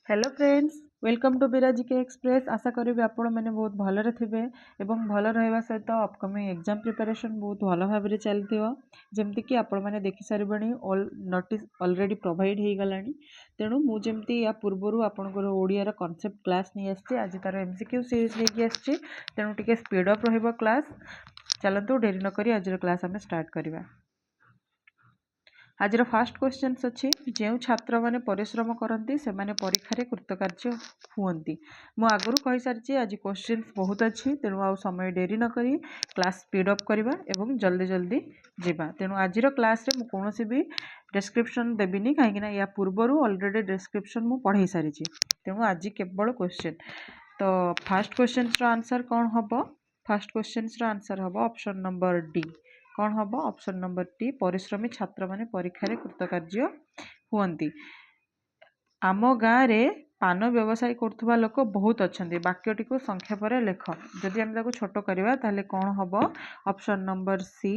Hello friends, welcome to बिराजी के express. आशा करी आपण मैंने बहुत भलरे थे और भल रहा सहित अपकमिंग एग्जाम प्रिपरेशन बहुत भल भाव में चलती जमती कि आपण मैंने देखि सारे ऑल नोटिस ऑलरेडी प्रोवाइड हो गला। तेणु मुझे या पूर्वर आपंकर ओडियार कॉन्सेप्ट क्लास नहीं आसी आज तार एमसीक्यू सीरीज लेकिन आसी तेणु टिके स्पीड अप रहिबो क्लास। चलतु डेरी नक आज क्लास आम स्टार्ट करवा। आज फास्ट क्वेश्चन अच्छी जो छात्र मैंने परिश्रम करती से माने परीक्षा कृतकार्य हुंती। मु आगु कही सारी आज क्वेश्चन बहुत अच्छी तेणु आ समय डेरी नक क्लास स्पीड अप करवा एवं जल्दी जल्दी जावा। तेणु आज क्लास रे कौन भी डिस्क्रिप्शन देविनी कहीं या पूर्वर ऑलरेडी डिस्क्रिप्शन मु पढ़ाई सारी। तेणु आज केवल क्वेश्चन। तो फास्ट क्वेश्चन आंसर कौन हम? फास्ट क्वेश्चन आंसर हम ऑप्शन नंबर डी। कौन हम? ऑप्शन नंबर डी, परिश्रमी छात्र माने परीक्षा कृतकार्य हुंती। आम गाँव में पान व्यवसाय करुवा लोक बहुत अच्छा। वाक्यटी को संक्षेप लेख। जदि आम छोट करवा ताले कौन हम? ऑप्शन नंबर सी,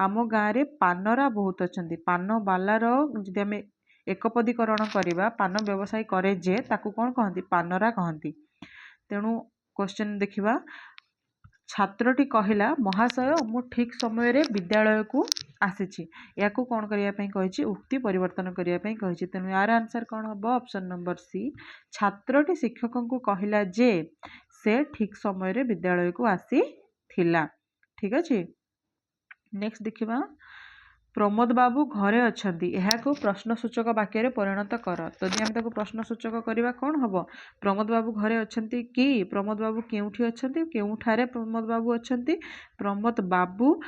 आम गाँव में पानरा बहुत अच्छा। पान बालार जदि आम एकपदीकरण करवा पान व्यवसाय करे जे ताकू कौन कहती? पानरा कहती। तेणु क्वेश्चन देखिबा। छात्रटी कहला महाशय मु ठीक समय रे विद्यालय को आसी या कौन करने उक्ति परिवर्तन करने। तेणु यार आंसर कौन हम? ऑप्शन नंबर सी, छात्रटी शिक्षक को कहला जे से ठीक समय रे विद्यालय को आसी थिला। ठीक अच्छे। नेक्स्ट देखिबा। प्रमोद बाबू घरे अछंती को प्रश्नसूचक वाक्य परिणत कर। तो जदि आम प्रश्नसूचक करवा कौन हम? प्रमोद बाबू घरे अछंती कि? प्रमोद बाबू केउठी अछंती? केउठारे प्रमोद बाबू अछंती? प्रमोद बाबू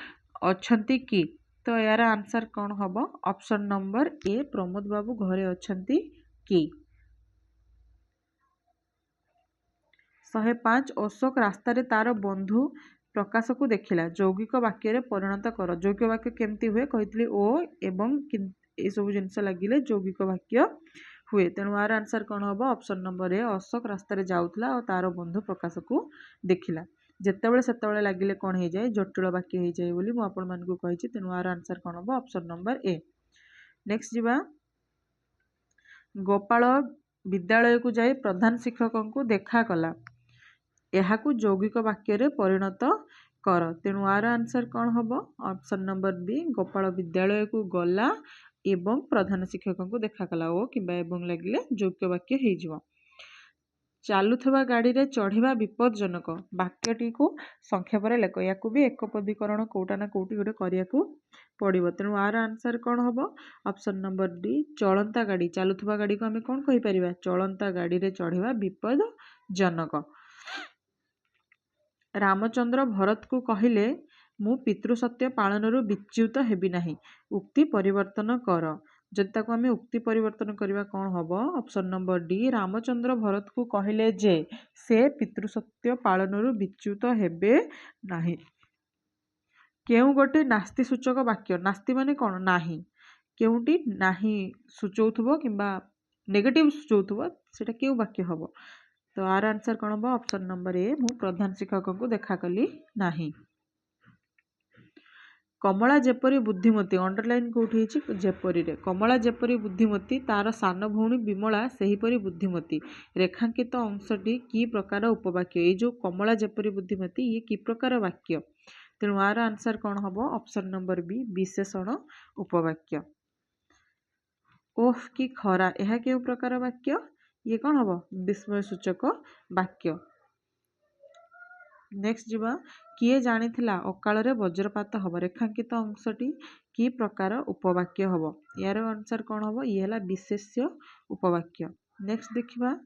अछंती कि? तो यार आंसर कौन हम? ऑप्शन नंबर ए, प्रमोद बाबू घरे अछंती कि। 105 अशोक रास्तार तार बंधु प्रकाश को देखला यौगिक वाक्य परिणत कर। यौगिक वाक्य केमती हुए कही ओ एवं ये सब जिनस लगिले यौगिक वाक्य हुए। तेणु यार आंसर कौन हम? ऑप्शन नंबर ए, अशोक रास्तार जाऊला और तार बंधु प्रकाश को देखला। जितेबाला से लगिले कौन हो जाए? जटिल वाक्य हो जाए बोली मुझे आपण मानकु कही। तेणु यार आंसर कौन हम? Option number A. नेक्स्ट जीवा। गोपाल विद्यालय को जाई प्रधान शिक्षक को देखा कला यह यौगिक वाक्य परिणत कर। तेणु आर आंसर कौन हम? ऑप्शन नंबर बी, गोपाल विद्यालय को गला एवं प्रधान शिक्षक को देखा कला ओ कि लगिले यौगिक वाक्य हो। चलुवा गाड़ी रे चढ़ा विपदजनक वाक्यटी को संक्षेप लेख। या भी एकपदीकरण कोटा ना कोटी गोटे करने को पड़ो। तेणु आर आंसर कौन हम? ऑप्शन नंबर डी, चलंता गाड़ी। चलुवा गाड़ी को आम कौन कहीपर? चलंता गाड़ी रे चढ़ा विपदजनक। रामचंद्र भरत को कहले मु पितृसत्य पालन विच्युत हेबी नाही, उक्ति परिवर्तन कर। जदि आम उक्ति परिवर्तन करवा कौन हम? Option number D, Ramchandra Bharat को कहले जे से पितृसत्य पालन विच्युत हेबे नाही। केउ गोटे नास्ति सूचक वाक्य, नास्ति माने कौन? नाही। केउटी नाही सूचौथुबो किंबा नेगेटिव सूचौथुबो सेटा केउ वाक्य हबो? तो आर आंसर कौन हम? ऑप्शन नंबर ए, मु प्रधान शिक्षक को देखा कली नाही। कमला जेपरी बुद्धिमती, अंडरलाइन कोठी जेपरी रे। कमला जेपरी बुद्धिमती तार सान भौणी विमला सेहीपरी बुद्धिमती। रेखांकित अंशटी की प्रकार उपवाक्य? ये जो कमला जेपरी बुद्धिमती ये की प्रकार वाक्य? तेणु आर आंसर कौन हम? ऑप्शन नंबर बी, विशेषण उपवाक्य। ओफ की खरा यह क्यों प्रकार वाक्य? ये कौन हम? विस्मय सूचक वाक्य। नेक्स्ट जीवा। किए जानी अकाल रे वज्रपात हम? रेखांकित अंशटी की प्रकार उपवाक्य हम? यार आंसर कौन हम? ये है विशेष्य उपवाक्य। नेक्स्ट देखिबा।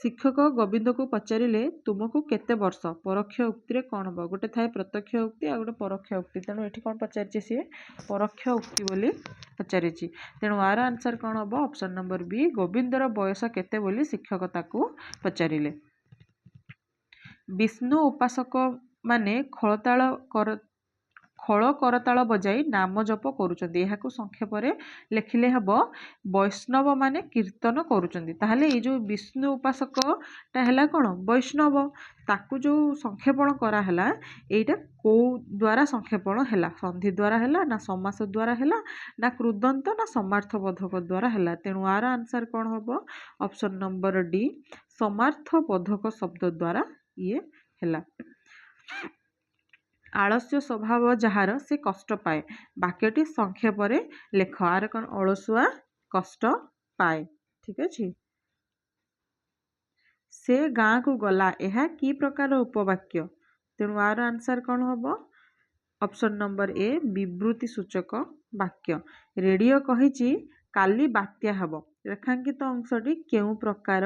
शिक्षक गोविंद को पचारे तुमको केते वर्ष? परोक्ष उक्ति कौन हम? गोटे थाए प्रत्यक्ष उक्ति आ गोटे परोक्ष उक्ति। तेणु ये कौन पचारे? सी परोक्ष उक्ति बोली पचारे। तेणु आर आंसर कौन हम? ऑप्शन नंबर बी, गोविंदर बयस केते बोली शिक्षक ताकू पचारे। विष्णु उपासक माने खलताल ଖୋଳ କରତାଳ ବଜାଇ ନାମ ଜପ କରୁଛନ୍ତି। ଏହାକୁ ସଂକ୍ଷେପରେ ଲେଖିଲେ ହେବ ବୈଷ୍ଣବ ମାନେ କୀର୍ତ୍ତନ କରୁଛନ୍ତି। ତାହେଲେ ଏଇ ଯେଉଁ ବିଷ୍ଣୁ ଉପାସକଟା ହେଲା କ'ଣ ବୈଷ୍ଣବ, ତାକୁ ଯେଉଁ ସଂକ୍ଷେପଣ କରାହେଲା ଏଇଟା କେଉଁ ଦ୍ୱାରା ସଂକ୍ଷେପଣ ହେଲା? ସନ୍ଧି ଦ୍ୱାରା ହେଲା ନା ସମାସ ଦ୍ୱାରା ହେଲା ନା କୃଦନ୍ତ ନା ସମାର୍ଥ ବୋଧକ ଦ୍ୱାରା ହେଲା? ତେଣୁ ଆର ଆନ୍ସର କ'ଣ ହେବ? ଅପସନ୍ ନମ୍ବର ଡି ସମାର୍ଥ ବୋଧକ ଶବ୍ଦ ଦ୍ୱାରା ଇଏ ହେଲା। ଆଳସ୍ୟ ସ୍ୱଭାବ ଯାହାର ସେ କଷ୍ଟ ପାଏ। ବାକ୍ୟଟି ସଂକ୍ଷେପରେ ଲେଖ। ଆର କ'ଣ ଅଳସୁଆ କଷ୍ଟ ପାଏ। ଠିକ ଅଛି। ସେ ଗାଁକୁ ଗଲା ଏହା କି ପ୍ରକାର ଉପବାକ୍ୟ? ତେଣୁ ଆର ଆନ୍ସର କ'ଣ ହେବ? ଅପସନ୍ ନମ୍ବର ଏ ବିବୃତ୍ତି ସୂଚକ ବାକ୍ୟ। ରେଡ଼ିଓ କହିଛି କାଲି ବାତ୍ୟା ହେବ। ରେଖାଙ୍କିତ ଅଂଶଟି କେଉଁ ପ୍ରକାର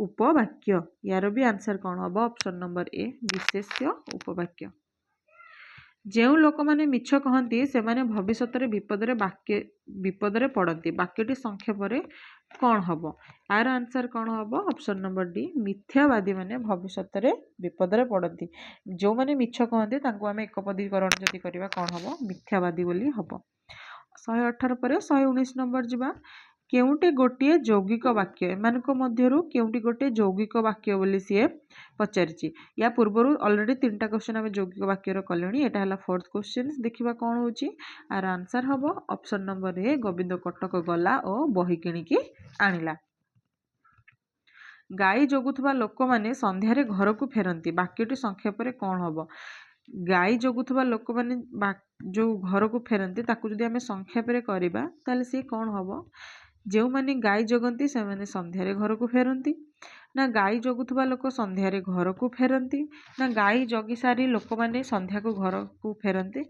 ଉପବାକ୍ୟ? ୟାର ବି ଆନ୍ସର କ'ଣ ହେବ? ଅପସନ୍ ନମ୍ବର ଏ ବିଶେଷ୍ୟ ଉପବାକ୍ୟ। ଯେଉଁ ଲୋକମାନେ ମିଛ କହନ୍ତି ସେମାନେ ଭବିଷ୍ୟତରେ ବିପଦରେ ପଡ଼ନ୍ତି। ବାକ୍ୟଟି ସଂକ୍ଷେପରେ କ'ଣ ହେବ? ଆର ଆନ୍ସର କ'ଣ ହେବ? ଅପସନ୍ ନମ୍ବର ଡି ମିଥ୍ୟାବାଦୀମାନେ ଭବିଷ୍ୟତରେ ବିପଦରେ ପଡ଼ନ୍ତି। ଯେଉଁମାନେ ମିଛ କହନ୍ତି ତାଙ୍କୁ ଆମେ ଏକପଦୀକରଣ ଯଦି କରିବା କ'ଣ ହେବ? ମିଥ୍ୟାବାଦୀ ବୋଲି ହେବ। 118 ପରେ 119 ନମ୍ବର ଯିବା। କେଉଁଟି ଗୋଟିଏ ଯୌଗିକ ବାକ୍ୟ? ଏମାନଙ୍କ ମଧ୍ୟରୁ କେଉଁଟି ଗୋଟିଏ ଯୌଗିକ ବାକ୍ୟ ବୋଲି ସିଏ ପଚାରିଛି। ୟା ପୂର୍ବରୁ ଅଲରେଡ଼ି 3ଟା କ୍ୱେଶ୍ଚନ୍ ଆମେ ଯୌଗିକ ବାକ୍ୟର କଲେଣି। ଏଇଟା ହେଲା 4th କ୍ୱେଶ୍ଚନ୍। ଦେଖିବା କ'ଣ ହେଉଛି। ଆର ଆନ୍ସର ହେବ option number A Gobinda Cuttack ଗଲା ଓ ବହି କିଣିକି ଆଣିଲା। ଗାଈ ଜଗୁଥିବା ଲୋକମାନେ ସନ୍ଧ୍ୟାରେ ଘରକୁ ଫେରନ୍ତି। ବାକ୍ୟଟି ସଂକ୍ଷେପରେ କ'ଣ ହେବ? ଗାଈ ଜଗୁଥିବା ଲୋକମାନେ ଯେଉଁ ଘରକୁ ଫେରନ୍ତି ତାକୁ ଯଦି ଆମେ ସଂକ୍ଷେପରେ କରିବା ତାହେଲେ ସିଏ କ'ଣ ହେବ? ଯେଉଁମାନେ ଗାଈ ଜଗନ୍ତି ସେମାନେ ସନ୍ଧ୍ୟାରେ ଘରକୁ ଫେରନ୍ତି, ନା ଗାଈ ଜଗୁଥିବା ଲୋକ ସନ୍ଧ୍ୟାରେ ଘରକୁ ଫେରନ୍ତି, ନା ଗାଈ ଜଗି ସାରି ଲୋକମାନେ ସନ୍ଧ୍ୟାକୁ ଘରକୁ ଫେରନ୍ତି,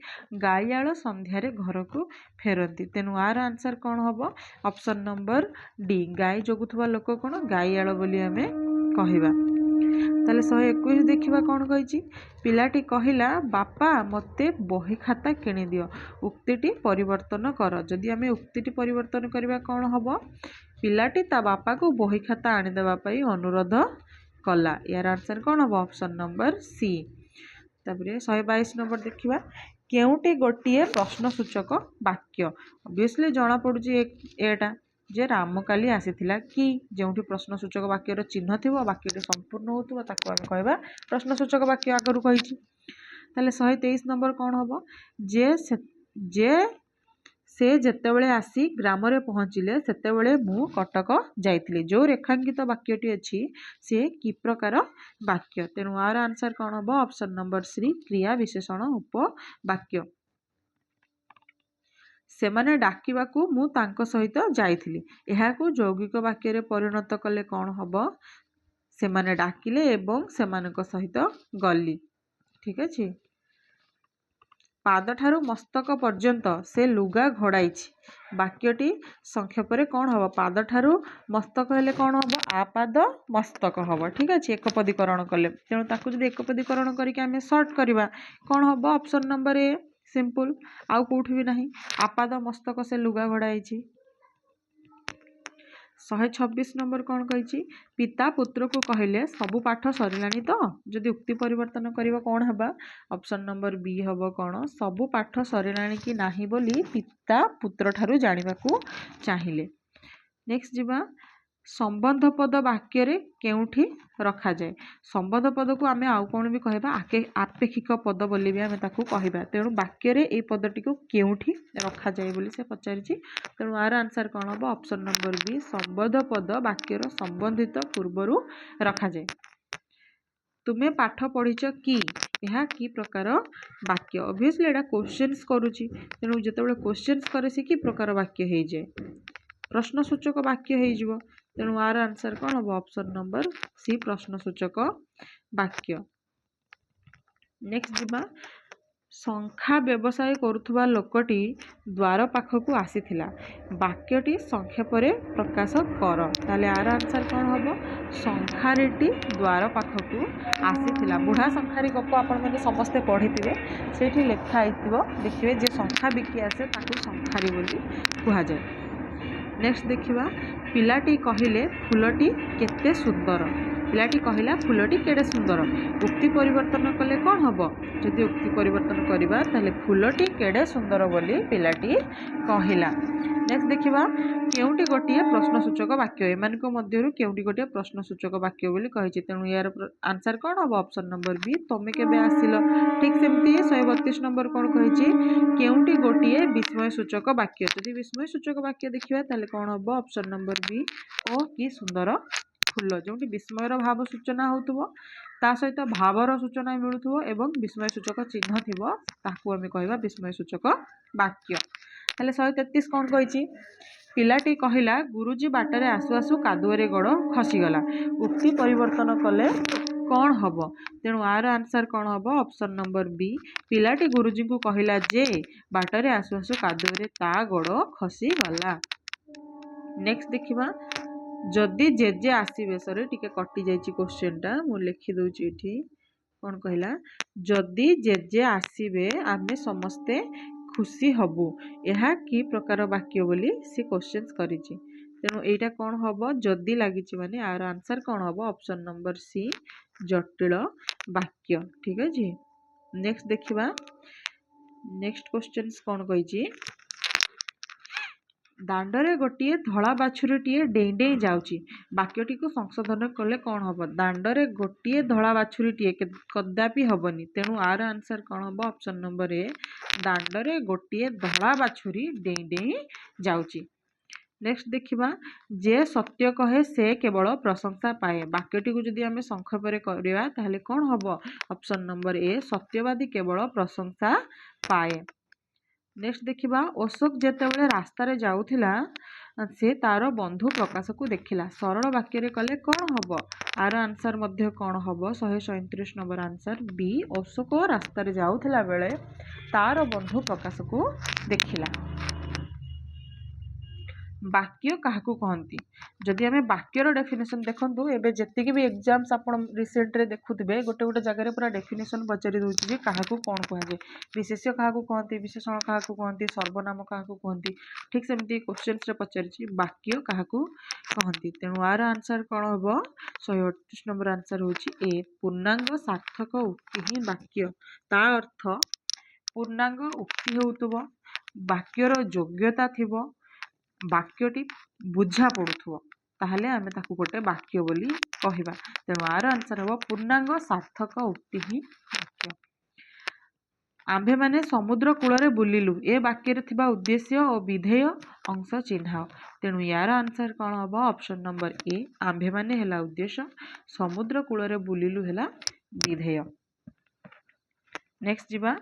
ଗାଈଆଳ ସନ୍ଧ୍ୟାରେ ଘରକୁ ଫେରନ୍ତି। ତେଣୁ ଆର ଆନ୍ସର କ'ଣ ହେବ? ଅପସନ୍ ନମ୍ବର ଡି ଗାଈ ଜଗୁଥିବା ଲୋକ କ'ଣ ଗାଈଆଳ ବୋଲି ଆମେ କହିବା। ତାହେଲେ 121 ଦେଖିବା କ'ଣ କହିଛି। ପିଲାଟି କହିଲା ବାପା ମୋତେ ବହି ଖାତା କିଣିଦିଅ। ଉକ୍ତିଟି ପରିବର୍ତ୍ତନ କର। ଯଦି ଆମେ ଉକ୍ତିଟି ପରିବର୍ତ୍ତନ କରିବା କ'ଣ ହେବ? ପିଲାଟି ତା ବାପାକୁ ବହି ଖାତା ଆଣିଦେବା ପାଇଁ ଅନୁରୋଧ କଲା। ୟାର ଆନ୍ସର କ'ଣ ହେବ? Option number C. ତାପରେ 122 ନମ୍ବର ଦେଖିବା। କେଉଁଟି ଗୋଟିଏ ପ୍ରଶ୍ନସୂଚକ ବାକ୍ୟ? ଅବଭିୟସଲି ଜଣାପଡ଼ୁଛି ଏଇଟା ଯେ ରାମ କାଲି ଆସିଥିଲା କି? ଯେଉଁଠି ପ୍ରଶ୍ନସୂଚକ ବାକ୍ୟର ଚିହ୍ନ ଥିବ ବାକ୍ୟଟି ସମ୍ପୂର୍ଣ୍ଣ ହେଉଥିବ ତାକୁ ଆମେ କହିବା ପ୍ରଶ୍ନସୂଚକ ବାକ୍ୟ। ଆଗରୁ କହିଛି। ତାହେଲେ 123 ନମ୍ବର କ'ଣ ହେବ? ସେ ଯେତେବେଳେ ଆସି ଗ୍ରାମରେ ପହଞ୍ଚିଲେ ସେତେବେଳେ ମୁଁ କଟକ ଯାଇଥିଲି। ଯେଉଁ ରେଖାଙ୍କିତ ବାକ୍ୟଟି ଅଛି ସିଏ କି ପ୍ରକାର ବାକ୍ୟ? ତେଣୁ ଆର ଆନ୍ସର କ'ଣ ହେବ? ଅପସନ୍ ନମ୍ବର ସି କ୍ରିୟା ବିଶେଷଣ ଉପବାକ୍ୟ। ସେମାନେ ଡାକିବାକୁ ମୁଁ ତାଙ୍କ ସହିତ ଯାଇଥିଲି। ଏହାକୁ ଯୌଗିକ ବାକ୍ୟରେ ପରିଣତ କଲେ କ'ଣ ହେବ? ସେମାନେ ଡାକିଲେ ଏବଂ ସେମାନଙ୍କ ସହିତ ଗଲି। ଠିକ ଅଛି। ପାଦଠାରୁ ମସ୍ତକ ପର୍ଯ୍ୟନ୍ତ ସେ ଲୁଗା ଘୋଡ଼ାଇଛି। ବାକ୍ୟଟି ସଂକ୍ଷେପରେ କ'ଣ ହେବ? ପାଦଠାରୁ ମସ୍ତକ ହେଲେ କ'ଣ ହେବ? ଆପାଦ ମସ୍ତକ ହେବ। ଠିକ ଅଛି। ଏକପଦୀକରଣ କଲେ। ତେଣୁ ତାକୁ ଯଦି ଏକପଦୀକରଣ କରିକି ଆମେ ସର୍ଟ କରିବା କ'ଣ ହେବ? ଅପସନ୍ ନମ୍ବର ଏ ସିମ୍ପଲ। ଆଉ କେଉଁଠି ବି ନାହିଁ। ଆପାଦ ମସ୍ତକ ସେ ଲୁଗା ଘୋଡ଼ାଇଛି। 126 ନମ୍ବର କ'ଣ କହିଛି? ପିତା ପୁତ୍ରକୁ କହିଲେ ସବୁ ପାଠ ସରିଲାଣି ତ? ଯଦି ଉକ୍ତି ପରିବର୍ତ୍ତନ କରିବ କ'ଣ ହେବା? ଅପସନ୍ ନମ୍ବର ବି ହେବ କ'ଣ? ସବୁ ପାଠ ସରିଲାଣି କି ନାହିଁ ବୋଲି ପିତା ପୁତ୍ରଠାରୁ ଜାଣିବାକୁ ଚାହିଁଲେ। ନେକ୍ସଟ ଯିବା। ସମ୍ବନ୍ଧ ପଦ ବାକ୍ୟରେ କେଉଁଠି ରଖାଯାଏ? ସମ୍ବନ୍ଧ ପଦକୁ ଆମେ ଆଉ କ'ଣ ବି କହିବା? ଆପେକ୍ଷିକ ପଦ ବୋଲି ବି ଆମେ ତାକୁ କହିବା। ତେଣୁ ବାକ୍ୟରେ ଏଇ ପଦଟିକୁ କେଉଁଠି ରଖାଯାଏ ବୋଲି ସେ ପଚାରିଛି। ତେଣୁ ଆର ଆନ୍ସର କ'ଣ ହେବ? ଅପସନ୍ ନମ୍ବର ବି ସମ୍ବନ୍ଧ ପଦ ବାକ୍ୟର ସମ୍ବନ୍ଧିତ ପୂର୍ବରୁ ରଖାଯାଏ। ତୁମେ ପାଠ ପଢ଼ିଛ କି? ଏହା କି ପ୍ରକାର ବାକ୍ୟ? ଅବଭିୟସଲି ଏଇଟା କ୍ୱେଶ୍ଚନ୍ସ କରୁଛି। ତେଣୁ ଯେତେବେଳେ କ୍ୱେଶ୍ଚନ୍ସ କରେ ସେ କି ପ୍ରକାର ବାକ୍ୟ ହେଇଯାଏ? ପ୍ରଶ୍ନସୂଚକ ବାକ୍ୟ ହେଇଯିବ। ତେଣୁ ଆର ଆନ୍ସର କ'ଣ ହେବ? ଅପସନ୍ ନମ୍ବର ସି ପ୍ରଶ୍ନସୂଚକ ବାକ୍ୟ। ନେକ୍ସଟ ଯିବା। ଶଙ୍ଖା ବ୍ୟବସାୟ କରୁଥିବା ଲୋକଟି ଦ୍ୱାର ପାଖକୁ ଆସିଥିଲା। ବାକ୍ୟଟି ସଂକ୍ଷେପରେ ପ୍ରକାଶ କର। ତାହେଲେ ଆର ଆନ୍ସର କ'ଣ ହେବ? ଶଙ୍ଖାରୀଟି ଦ୍ୱାର ପାଖକୁ ଆସିଥିଲା। ବୁଢ଼ା ଶଙ୍ଖାରୀ ଗପ ଆପଣମାନେ ସମସ୍ତେ ପଢ଼ିଥିବେ। ସେଇଠି ଲେଖା ହେଇଥିବ ଦେଖିବେ ଯେ ଶଙ୍ଖା ବିକି ଆସେ ତାକୁ ଶଙ୍ଖାରୀ ବୋଲି କୁହାଯାଏ। ନେକ୍ସଟ ଦେଖିବା। ପିଲାଟି କହିଲେ ଫୁଲଟି କେତେ ସୁନ୍ଦର। पिलाटी कहला फूलटी केड़े सुंदर। उक्ति परिवर्तन कले कौन हम जदि उक्ति परिवर्तन करवा ताले फूलटी केड़े सुंदर बोली पिलाटी कहला। नेक्स्ट देखिबा केउटी गोटिए प्रश्नसूचक वाक्य एमानक मध्यरु केउटी गोटिए प्रश्नसूचक वाक्य बोली कहिछि तेणु यार आंसर कौन हम ऑप्शन नंबर बी तमे केबे आसिल। ठीक सेमती 132 नंबर कौन कहिछि केउटी गोटिए विस्मय सूचक वाक्य जदि विस्मय सूचक वाक्य देखिबा ताले कौन हम ऑप्शन नंबर बी ओ कि सुंदर फूल जोंटी विस्मयर भाव सूचना होतुबो ता सहित भावर सूचना मिलुथुबो एवं विस्मय सूचक चिन्ह थिबो ताकू आमे कहबा विस्मय सूचक वाक्य। ताले 133 कौन कहिछि पिलाटी कहला गुरुजी बाटरे आसु आसु कादुअरे गोड़ खसीगला। उक्ति परिवर्तन कले कौन हम तेणु आर आंसर कौन हम ऑप्शन नंबर बी पिलाटी गुरुजी को कहला जे बाटरे आसु आसु कादुअरे ता गोड़ खसीगला। नेक्स्ट देखिबा जदि जेजे आसीबे सरे टिके कटि जाइछि क्वेश्चनटा मु लिखि दउछि एठी कौन कहला जदि जेजे आसीबे आमे समस्ते खुशी हबु यह कि प्रकार वाक्य बोली सी क्वेश्चंस करिछि तेणु एटा कौन हम जदि लागिछि माने आर आंसर कौन हम ऑप्शन नंबर सी जटिल वाक्य। ठीक अछि नेक्स्ट देखिबा नेक्स्ट क्वेश्चंस कौन कहिछि दांडरे गोटिए धला बाछुरीटीए डेई डेई जाउची वाक्यटी को संशोधन कले कौन हम दांडरे गोटिए धला बाछुरीटीए कदापि हबनी तेणु आर आंसर कौन हम ऑप्शन नंबर ए दांडरे गोटिए धला बाछुरी डेई डेई जाउची। नेक्स्ट देखिबा जे सत्य कहे से केवल प्रशंसा पाए वाक्यटी को जदि आमे संक्षेप करिया ताहले कौन हम ऑप्शन नंबर ए सत्यवादी केवल प्रशंसा पाए। नेक्स्ट देखिबा अशोक जेतेबेले रास्ता रे जाउथिला से तार बंधु प्रकाश को देखिला सरल वाक्य रे कले कौन हम आर आंसर मध्य कौन हम 137 नंबर आंसर बी अशोक रास्ता रे जाउथिला बेले तार बंधु प्रकाश को देखिला। वाक्य काहाकू कहती जदि आमे वाक्यर डेफिनेशन देखंतु एबे जतिकि भी एग्जाम्स आपण रिसेंट रे देखुथिबे गोटे गोटे जगह रे पूरा डेफिनेशन पचारि दउछि जे काहाकू कोन कहजे विशेष्य काहाकू कहती विशेषण काहाकू कहती सर्वनाम काहाकू कहती। ठीक सेमती क्वेश्चंस रे पचारिछि वाक्य काहाकू कहती तेणु आर आंसर कोन हबो 138 नंबर आंसर होछि ए पूर्णांग सार्थक उक्ति ही वाक्य ता अर्थ पूर्णांग उक्ति होउतबो वाक्यर योग्यता थिबो वाक्यटी बुझा पड़ुथुव ताहले आमे ताकू गोटे वाक्य बोली कहिबा तेणु आर आंसर हम पूर्णांग सार्थक उक्ति ही वाक्य। आम्भे माने समुद्र कूल रे बुलिलु ए वाक्य रे थिबा उद्देश्य और विधेय अंश चिन्हाओ तेणु यार आंसर कौन हम ऑप्शन नंबर ए आम्भे माने हेला उद्देश्य समुद्र कूल रे बुलिलु हेला विधेय। नेक्स्ट जिबा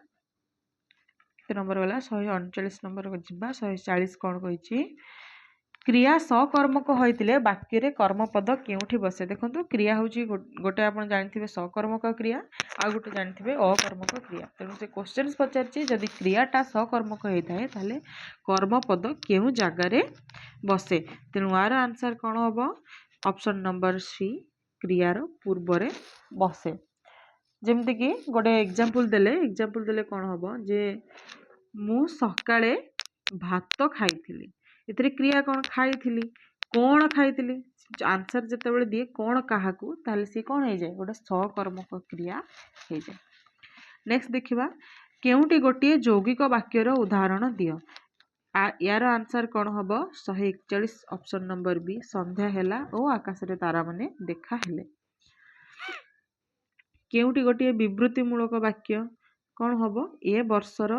नंबर वाला 139 नंबर जिबा 140 कौन कहिछि क्रिया सकर्मक होइतिले वाक्य रे कर्मपद केउठी बसे देखंतु क्रिया होछि गोटे आपण जानिथिबे सकर्मक क्रिया आ गोटे जानिथिबे अकर्मक क्रिया तेणु से क्वेश्चंस पचारछि जदि क्रियाटा सकर्मक होइथाय ताले कर्मपद केउ जागा रे बसे तेणु आर आंसर कोन हबो ऑप्शन नंबर सी क्रियार पूर्व रे बसे। जेमति कि गोटे एग्जांपल देले कोन हबो जे मु सकाळे भात खाइथिली एतरे क्रिया कोन खाइथिली कोन खाइथिली आंसर जेतेबेले दिए कोन काहाकू ताले से कोन हे जाय गोटे सकर्मक क्रिया हे जाय। नेक्स्ट देखिबा केउटी गोटिए यौगिक वाक्यर उदाहरण दियो यार आंसर कोन हबो 141 ऑप्शन नंबर बी संध्या हेला ओ आकाश रे तारा माने देखा हेले। केउटी गोटिए विवृत्ति मूलक वाक्य कौन हम ए वर्षर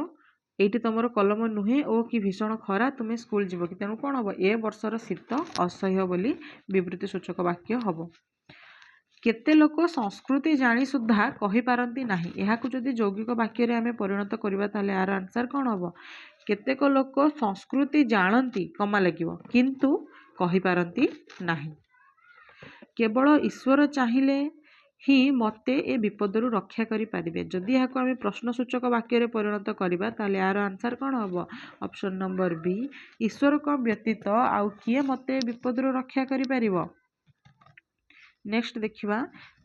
एटी तुम कलम नुहे ओ कि भीषण खरा तुम्हें स्कूल जीव कि तेणु कौन हम ए वर्षर शीत असह्य बोली विवृत्ति सूचक वाक्य हम। केते लोक संस्कृति जानी सुधा कहि पारंती नाही एहाकु जदि यौगिक वाक्य रे आमे परिणत करबा ताले आर आंसर कौन हम केतेक लोक संस्कृति जानती कमा लागिवो किंतु कहि पारंती नाही केवल ईश्वर चाहिए ही मते ए विपदरु रक्षा करि पारिबे जदि याको आमे प्रश्नसूचक वाक्य रे परिणत करिबा ताले यार आंसर कोन हबो ऑप्शन नंबर बी ईश्वर को व्यतीत आउ किए मते विपदरु रक्षा करि पारिबो। नेक्स्ट देखिबा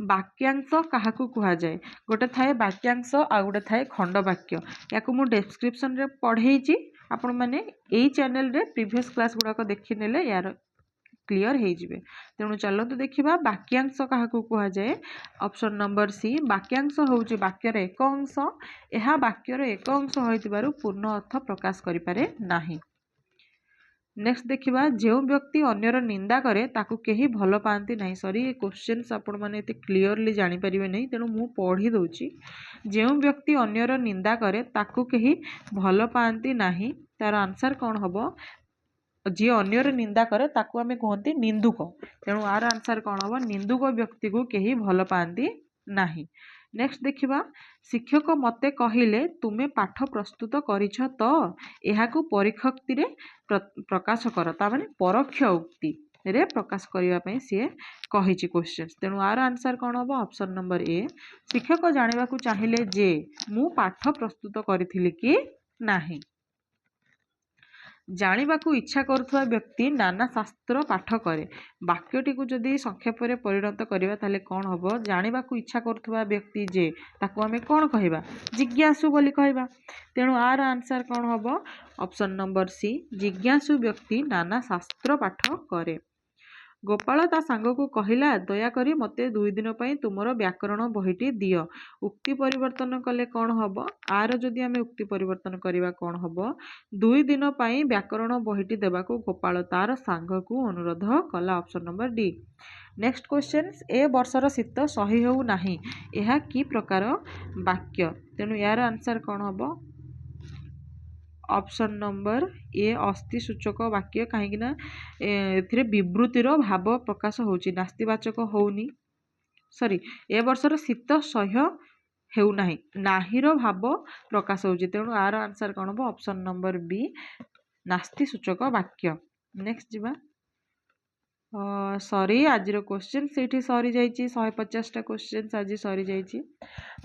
वाक्यांश काहाकू कुहा जाय गोटे थाए वाक्यांश आ गोटे थाए खंड वाक्य याकू मु डिस्क्रिप्शन रे पढेइची आपण माने एई चैनल रे प्रीवियस क्लास गुडा को देखि नेले यार क्लियर ହେଇଯିବେ। ତେଣୁ ଚାଲନ୍ତୁ ଦେଖିବା ବାକ୍ୟାଂଶ କାହାକୁ କୁହାଯାଏ। ଅପସନ୍ ନମ୍ବର ସି ବାକ୍ୟାଂଶ ହେଉଛି ବାକ୍ୟର ଏକ ଅଂଶ। ଏହା ବାକ୍ୟର ଏକ ଅଂଶ ହୋଇଥିବାରୁ ପୂର୍ଣ୍ଣ ଅର୍ଥ ପ୍ରକାଶ କରିପାରେ ନାହିଁ। ନେକ୍ସଟ ଦେଖିବା ଯେଉଁ ବ୍ୟକ୍ତି ଅନ୍ୟର ନିନ୍ଦା କରେ ତାକୁ କେହି ଭଲ ପାଆନ୍ତି ନାହିଁ। ସରି ଏ କ୍ୱେଶ୍ଚନ୍ସ ଆପଣମାନେ ଏତେ କ୍ଲିଅରଲି ଜାଣିପାରିବେ ନାହିଁ, ତେଣୁ ମୁଁ ପଢ଼ି ଦେଉଛି। ଯେଉଁ ବ୍ୟକ୍ତି ଅନ୍ୟର ନିନ୍ଦା କରେ ତାକୁ କେହି ଭଲ ପାଆନ୍ତି ନାହିଁ, ତାର ଆନ୍ସର କ'ଣ ହେବ? ଯିଏ ଅନ୍ୟର ନିନ୍ଦା କରେ ତାକୁ ଆମେ କୁହନ୍ତି ନିନ୍ଦୁକ। ତେଣୁ ଆର ଆନ୍ସର କ'ଣ ହେବ? ନିନ୍ଦୁକ ବ୍ୟକ୍ତିକୁ କେହି ଭଲ ପାଆନ୍ତି ନାହିଁ। ନେକ୍ସଟ ଦେଖିବା ଶିକ୍ଷକ ମୋତେ କହିଲେ ତୁମେ ପାଠ ପ୍ରସ୍ତୁତ କରିଛ ତ? ଏହାକୁ ପରୋକ୍ଷୋକ୍ତିରେ ପ୍ରକାଶ କର। ତାମାନେ ପରୋକ୍ଷ ଉକ୍ତିରେ ପ୍ରକାଶ କରିବା ପାଇଁ ସିଏ କହିଛି କ୍ୱେଶ୍ଚନ୍ସ। ତେଣୁ ଆର ଆନ୍ସର କ'ଣ ହେବ? ଅପସନ୍ ନମ୍ବର ଏ ଶିକ୍ଷକ ଜାଣିବାକୁ ଚାହିଁଲେ ଯେ ମୁଁ ପାଠ ପ୍ରସ୍ତୁତ କରିଥିଲି କି ନାହିଁ। ଜାଣିବାକୁ ଇଚ୍ଛା କରୁଥିବା ବ୍ୟକ୍ତି ନାନା ଶାସ୍ତ୍ର ପାଠ କରେ। ବାକ୍ୟଟିକୁ ଯଦି ସଂକ୍ଷେପରେ ପରିଣତ କରିବା ତାହେଲେ କ'ଣ ହେବ? ଜାଣିବାକୁ ଇଚ୍ଛା କରୁଥିବା ବ୍ୟକ୍ତି ଯେ ତାକୁ ଆମେ କ'ଣ କହିବା? ଜିଜ୍ଞାସୁ ବୋଲି କହିବା। ତେଣୁ ଆର ଆନ୍ସର କ'ଣ ହେବ? ଅପସନ୍ ନମ୍ବର ସି ଜିଜ୍ଞାସୁ ବ୍ୟକ୍ତି ନାନା ଶାସ୍ତ୍ର ପାଠ କରେ। ଗୋପାଳ ତା ସାଙ୍ଗକୁ କହିଲା ଦୟାକରି ମୋତେ 2 ଦିନ ପାଇଁ ତୁମର ବ୍ୟାକରଣ ବହିଟି ଦିଅ। ଉକ୍ତି ପରିବର୍ତ୍ତନ କଲେ କ'ଣ ହେବ? ଆର ଯଦି ଆମେ ଉକ୍ତି ପରିବର୍ତ୍ତନ କରିବା କ'ଣ ହେବ? 2 ଦିନ ପାଇଁ ବ୍ୟାକରଣ ବହିଟି ଦେବାକୁ ଗୋପାଳ ତାର ସାଙ୍ଗକୁ ଅନୁରୋଧ କଲା। Option number D. Next question ଏ ବର୍ଷର ଶୀତ ସହି ହେଉ ନାହିଁ। ଏହା କି ପ୍ରକାର ବାକ୍ୟ? ତେଣୁ ଏହାର ଆନ୍ସର କ'ଣ ହେବ? ଅପସନ୍ ନମ୍ବର ଏ ଅସ୍ତି ସୂଚକ ବାକ୍ୟ। କାହିଁକି ନା ଏଥିରେ ବିବୃତିର ଭାବ ପ୍ରକାଶ ହେଉଛି, ନାସ୍ତିବାଚକ ହେଉନି। ସରି ଏ ବର୍ଷର ଶୀତ ସହ୍ୟ ହେଉନାହିଁ, ନାହିଁର ଭାବ ପ୍ରକାଶ ହେଉଛି। ତେଣୁ ଆର ଆନ୍ସର କ'ଣ ହେବ? ଅପସନ୍ ନମ୍ବର ବି ନାସ୍ତି ସୂଚକ ବାକ୍ୟ। ନେକ୍ସଟ ଯିବା ସରି ଆଜିର କ୍ୱେଶ୍ଚନ୍ ସେଇଠି ସରିଯାଇଛି। 150ଟା କ୍ୱେଶ୍ଚନ୍ସ ଆଜି ସରିଯାଇଛି।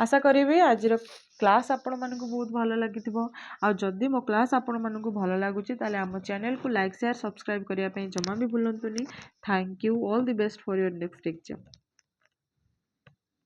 ଆଶା କରିବି ଆଜିର କ୍ଲାସ୍ ଆପଣମାନଙ୍କୁ ବହୁତ ଭଲ ଲାଗିଥିବ। ଆଉ ଯଦି ମୋ କ୍ଲାସ୍ ଆପଣମାନଙ୍କୁ ଭଲ ଲାଗୁଛି ତାହେଲେ ଆମ ଚ୍ୟାନେଲକୁ ଲାଇକ୍ ସେୟାର ସବସ୍କ୍ରାଇବ୍ କରିବା ପାଇଁ ଜମା ବି ଭୁଲନ୍ତୁନି। Thank you. All the best for your next exam.